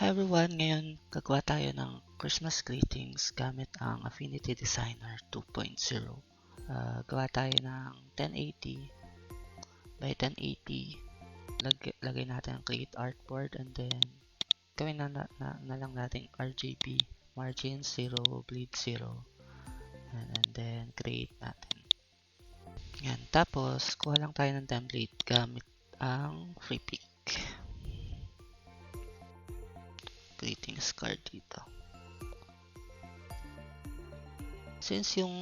Hi everyone! Ngayon, gagawa tayo ng Christmas greetings gamit ang Affinity Designer 2.0. Gawa tayo ng 1080 by 1080. Lagay natin ang create artboard and then gawin na lang natin RGB, margin 0, bleed 0. And then create natin. Yan. Tapos, kuha lang tayo ng template gamit ang FreePic. Greetings card dito. Since yung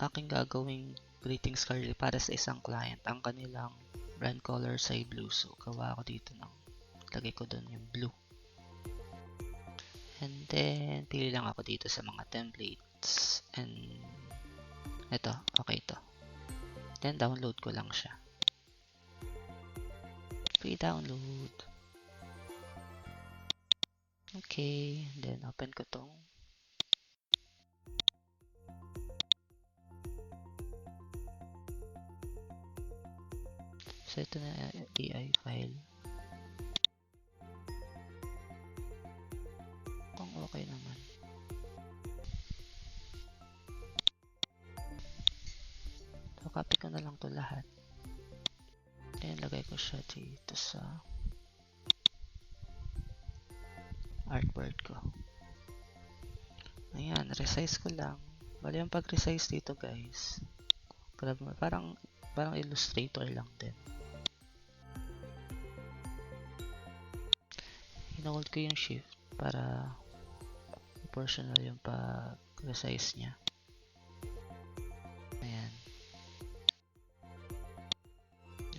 aking gagawing greetings card para sa isang client, ang kanilang brand color ay blue, so gawa ko dito ng lagay ko doon yung blue. And then pili lang ako dito sa mga templates, and ito, okay ito. Then download ko lang siya. Free download. Okay, then open ko tong so ito na AI file. Kung okay naman. So copy ko na lang to lahat. Then lagay ko siya dito sa artboard ko. Ayan, resize ko lang. Bali yung pag-resize dito guys, parang Illustrator lang din. Hinold ko yung shift para proportional yung pag-resize niya. Ayan.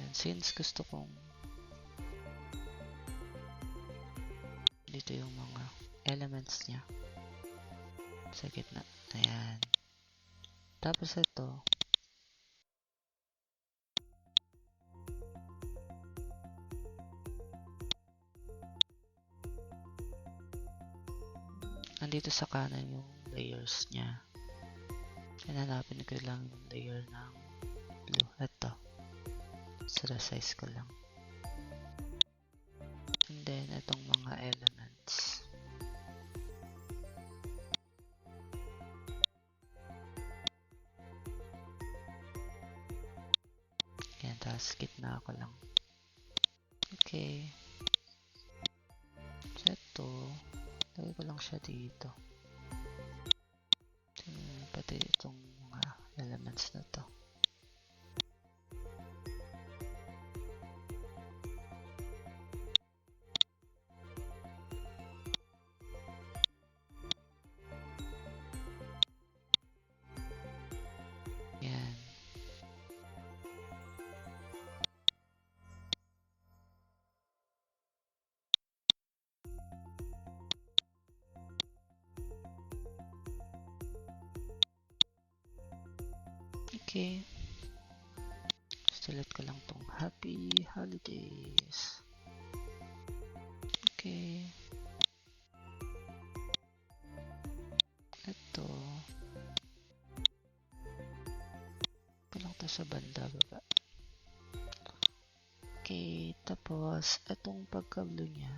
And since gusto kong dito yung mga elements niya sa gitna. Ayan. Tapos ito, nandito sa kanan yung layers niya. Hanapin ko lang yung layer ng blue. Ito. So, resize ko lang. And then, itong mga elements. Yan, tapos gitna ko lang. Okay. So, ito. Lagay ko lang siya dito. Pati itong mga elements na to. Yan. Okay. Select ko lang tong Happy Holidays. Okay. Ito. Ito lang to sa banda baba. Okay. Tapos, itong pagka-blue niya.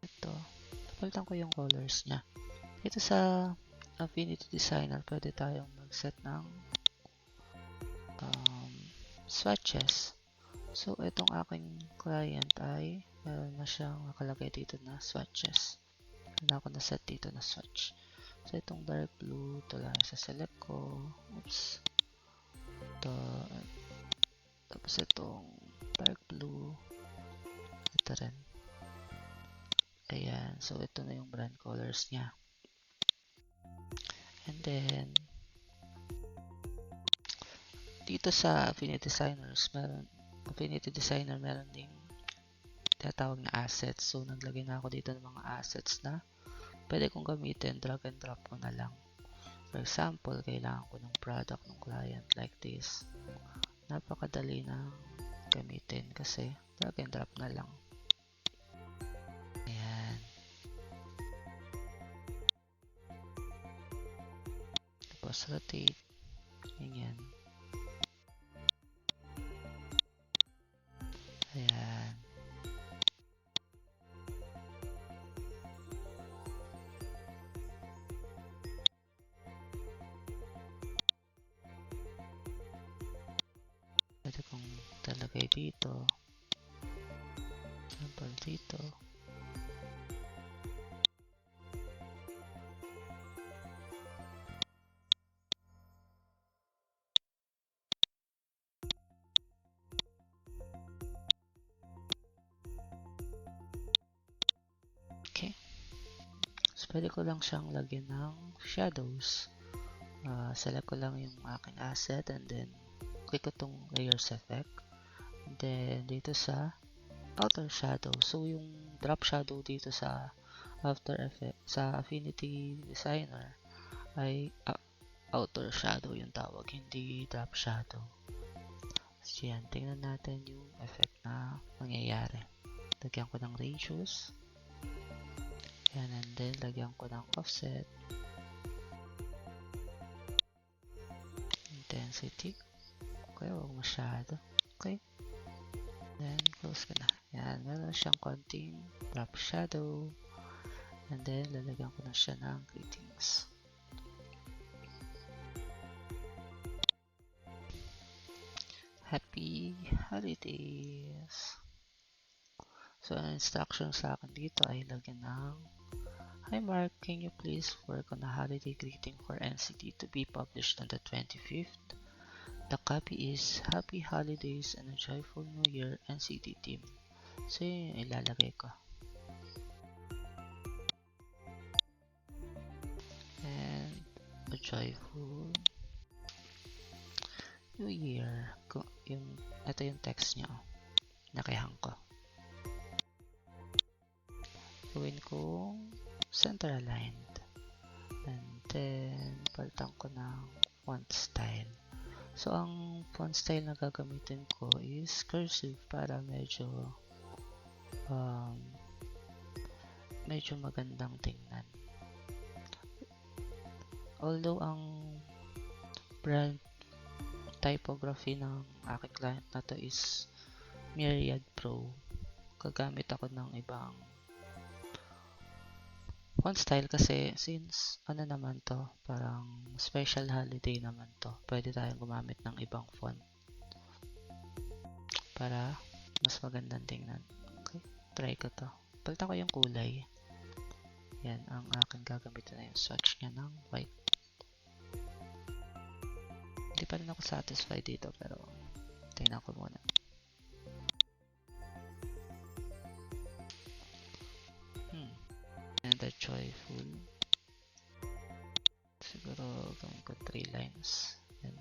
Ito. Napalitan ko yung colors niya. Ito sa Affinity Designer, pwede tayong mag-set ng swatches. So, itong aking client ay meron na siyang nakalagay dito na swatches. Wala ako na set dito na swatch. So, itong dark blue, ito lang sa select ko. Oops. Ito. Tapos itong dark blue. Ito rin. Ayan. So, ito na yung brand colors niya. And then, dito sa Affinity Designer meron ding tinatawag na assets. So, naglagay na ako dito ng mga assets na pwede kong gamitin. Drag and drop ko na lang. For example, kailangan ko ng product ng client like this. Napakadali na gamitin kasi drag and drop na lang. Ayan. Tapos rotate. Ganyan. Ayan. dito. Sample dito. Okay. So, pwede ko lang siyang lagyan ng shadows. Select ko lang yung aking asset and then click ko tong layers effect. And then dito sa outer shadow. So yung drop shadow dito sa After Effects, sa Affinity Designer ay outer shadow yung tawag, hindi drop shadow. So yan, tingnan natin yung effect na mangyayari. Lagyan ko ng ratios. Yan, and then lagyan ko ng offset. Intensity. Okay, huwag masyado. Okay. Then, close ko na. Yan, meron siyang konting drop shadow. And then, lalagyan ko na siya ng greetings. Happy Holidays! So, ang instruction sa akin dito ay lagyan ng Hi Mark, can you please work on a holiday greeting for NCT to be published on the 25th? The copy is Happy Holidays and a Joyful New Year NCT team. So yun yung ilalagay ko. And a Joyful New Year. Ito yung text niya. Nakihang ko. Gawin kong center aligned. And then, palitan ko ng font style. So, ang font style na gagamitin ko is cursive para medyo magandang tingnan. Although, ang brand typography ng aking client na to is Myriad Pro, gagamit ako ng ibang font style kasi since ano naman to, parang special holiday naman to, pwede tayong gumamit ng ibang font para mas magandang tingnan. Okay, try ko to. Palitan ko yung kulay. Yan, ang aking gagamitin na yung swatch niya ng white. Hindi pa rin ako satisfied dito pero tingnan ko muna. And a joyful. Siguro gawin ko 3 lines. Yan.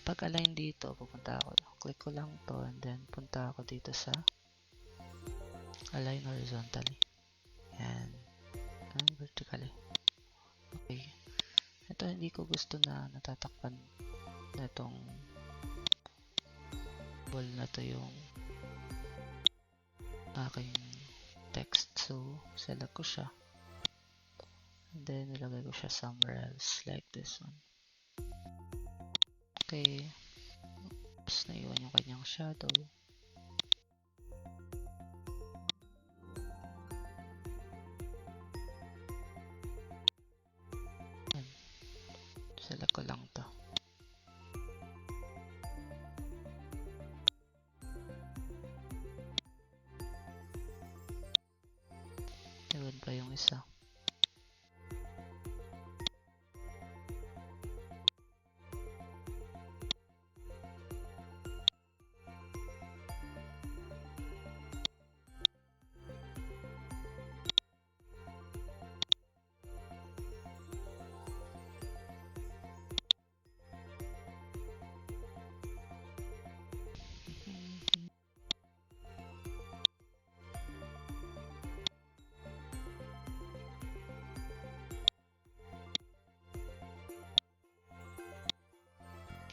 Pag align dito, pupunta ako. Click ko lang to and then punta ako dito sa align horizontally. Yan. And vertically. Okay. Ito hindi ko gusto na natatakpan na itong ball na to yung aking text. So, select ko siya. And then, nilagay ko siya somewhere else like this one. Okay. Oops, naiwan yung kanyang shadow. Select ko lang to. Ewan pa yung isa.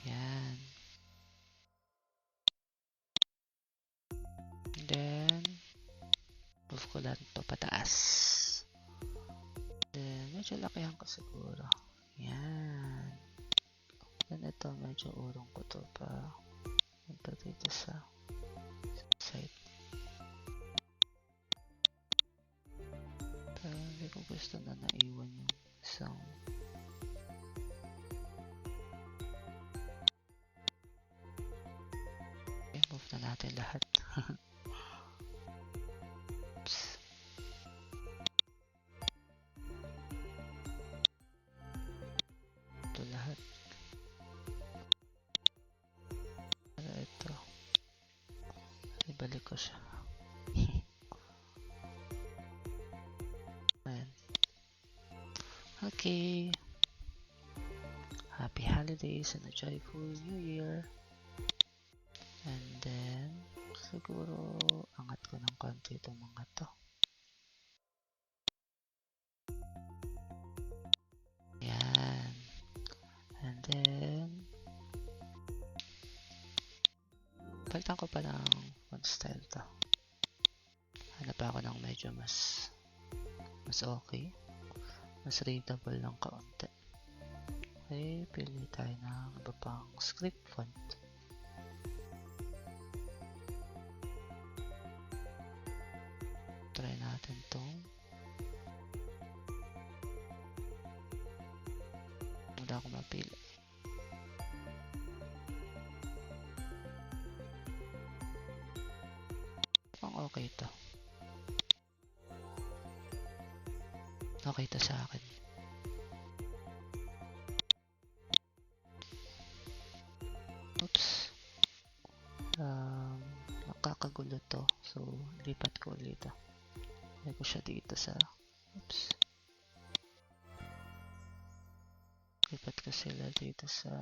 Yan. And then, move ko lang ito pataas. Then, medyo lakihan ko siguro. Yan. Then, ito, medyo urong ko to pa. Punta dito sa side. Pero, hindi ko gusto na naiwan yung isang Oops. Ito lahat. Pero ito. Ibalik ko siya. Ayan. Okay. Happy holidays and a joyful new year. And then, siguro, angat ko ng konti itong mga to. Ayan. And then, palitan ko pa ng font style to. Hanap ako ng medyo mas okay. Mas readable ng kaunti. Okay, pili tayo ng iba pang script font. Try natin tong wala akong mapili. Pang okay to. Okay to sa akin. Oops. Nakakagulo to. So, lipat ko ulit ito. Lagay ko siya dito sa... Oops. Lipat ko sila dito sa...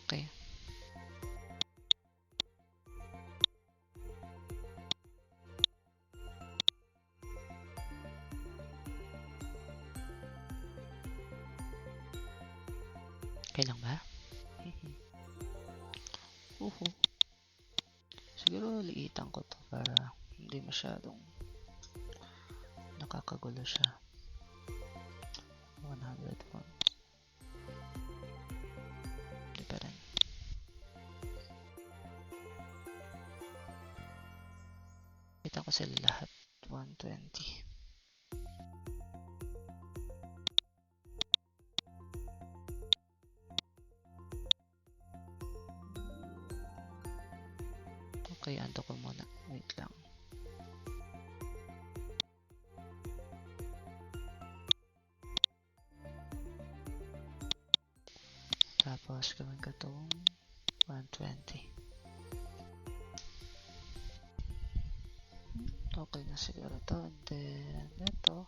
Okay. Okay lang ba? Siguro liitan ko to para hindi masyadong nakakagulo siya. 100 fonts. Hindi pa rin. Liitan ko sila lahat. 120. Okay, anto ko muna. Wait lang. Tapos gawin ko itong 120. Okay na siguro to. And then, ito.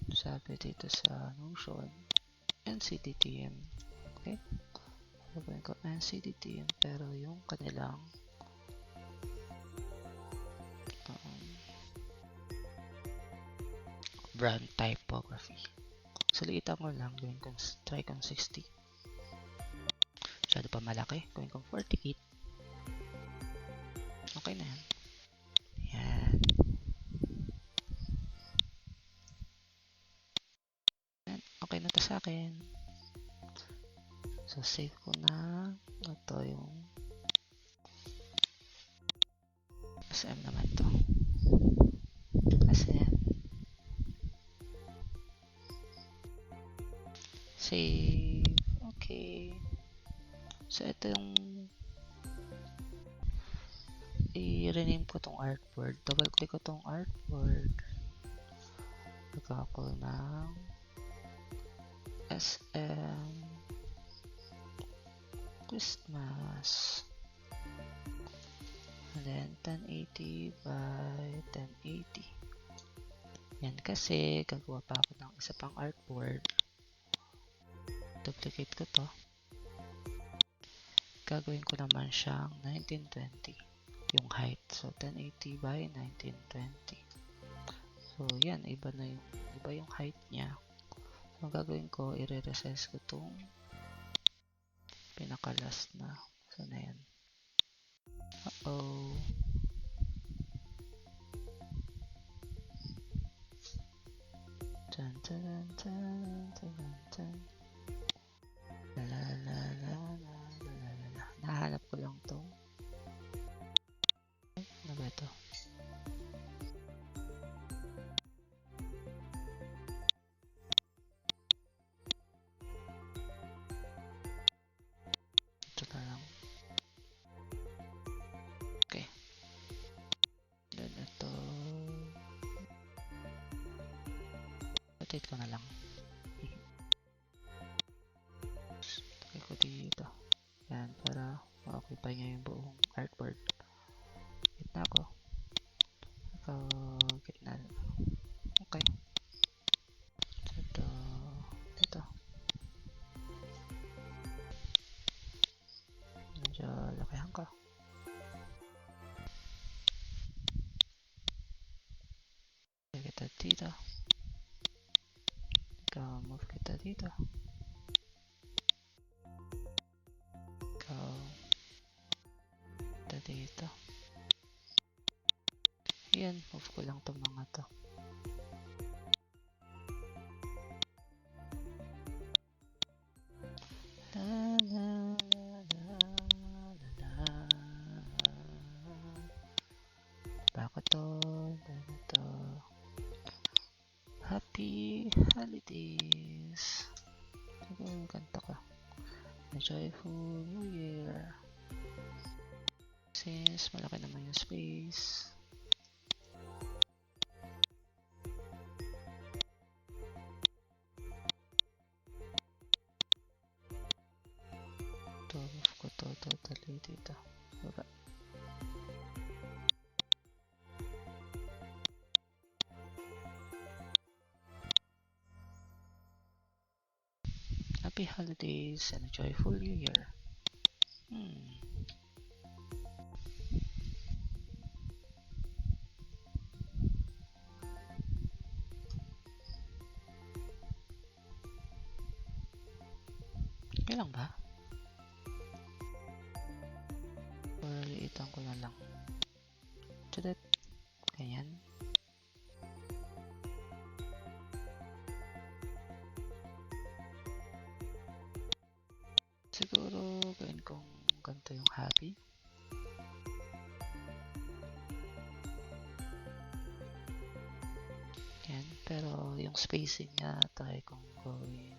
Sabi dito sa Notion, NCDTM. Okay? Gawin ko NCDTM pero yung kanilang brand typography. So, liitan ko lang. Gawin ko, try kong 60. Masyado pa malaki. Gawin kong 48. Okay na yan. Yan. Yan. Okay na to sa akin. So, save ko na. Ito yung SM naman to. SM. Save. Okay. So, ito yung i-rename ko tong artboard. Double click ko tong artboard. Lagyan ko ng SM Christmas. And then 1080 by 1080. Yan kasi gagawa pa ako ng isa pang artboard. Duplicate ko to. Gagawin ko naman siyang 1920 yung height. So 1080 by 1920. So yan, iba yung height niya. So ang gagawin ko, i-recess ko tong pinaka last na. So na yan. Uh-oh. Tan, tan, tan, tan, tan. La la la la la la la la la. Nahanap ko lang to. Ano ba ito? Ito na lang. Okay. Then ito. Rotate ko na lang. Lagay ko dito. Yan, para ma-occupy niya yung buong artboard. Gitna ko. Ikaw, gitna. Okay. Ito. Ito. Medyo lakihan ko. Lagay kita dito. Ikaw, move kita dito. Ikaw, kita dito. Yan, move ko lang itong mga to. La la la la la la. Bako to, bako to. Happy holidays. Ito yung kanta ko. A joyful new year. Since malaki naman yung space. Ito, move ko to totally dito. Baba. Happy holidays and a joyful new year. Okay lang ba? Or liitan ko na lang. Chudet. Ganyan. Siguro gawin kong ganito yung happy. Yan. Pero yung spacing niya try kong gawin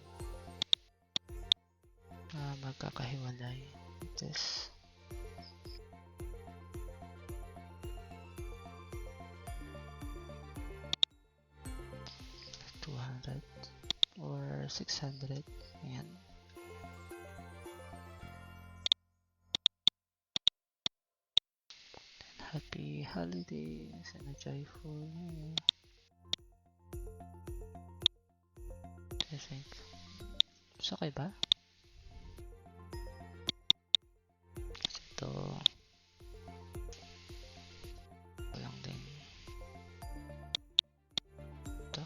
magkakahiwalay. This 200 or 600. Ayan. Happy holidays and a joyful new year. I think. So, okay ba? Ito. Walang din. Ito.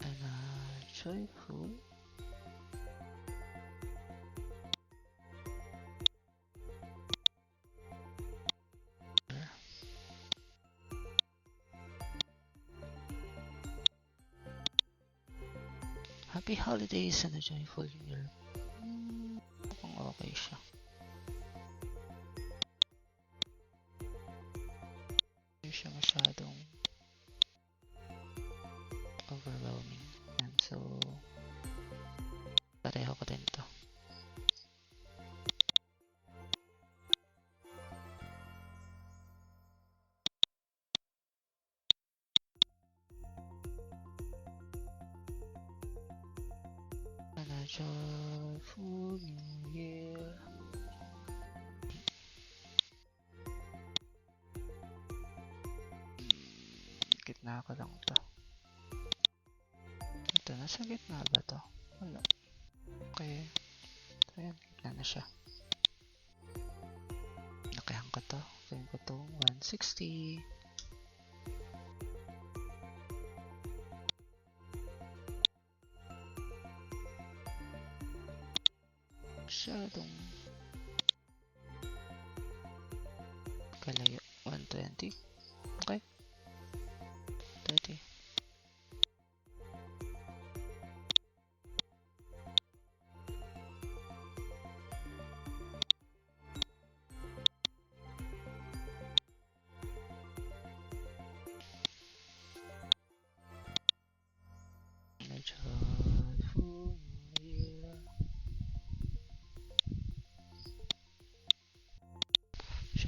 And joyful. Happy holidays and a joyful year. Mukhang okay siya. Hindi siya masyadong overwhelming. And so, pareho ko din to. And a joyful new year. Gitna ko lang to. Ito, nasa gitna ba to? Wala. Okay. So, yan. Gitna na siya. Nakayan ko to. Gawin ko to 160. Masyadong kalayo. 120. Okay.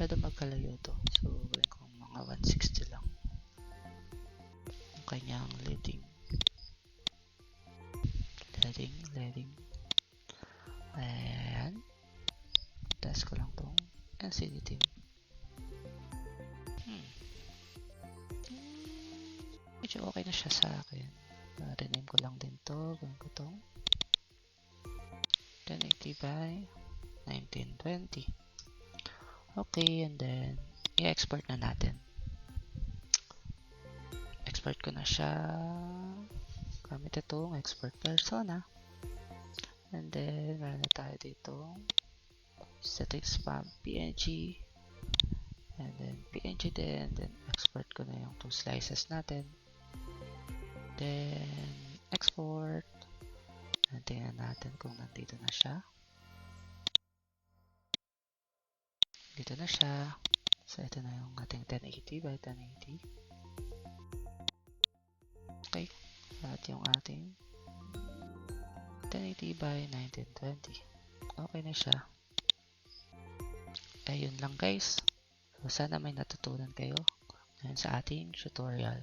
masyado magkalayo to. So, gawin ko mga 160 lang. Ang kanyang leading. Ayan. Test ko lang tong LCD team. Medyo okay na siya sa akin. Rename ko lang din to. Gawin ko tong 1080 by 1920. Okay, and then i-export na natin. Export ko na siya gamit itong export persona. And then meron na tayo dito settings pa PNG, and then PNG din, then export ko na yung 2 slices natin, then export. And tingnan natin kung nandito na siya. Dito na siya. So ito na yung ating 1080 by 1080. Okay, at yung ating 1080 by 1920. Okay na siya. Ayun lang guys. So sana may natutunan kayo ngayon sa ating tutorial.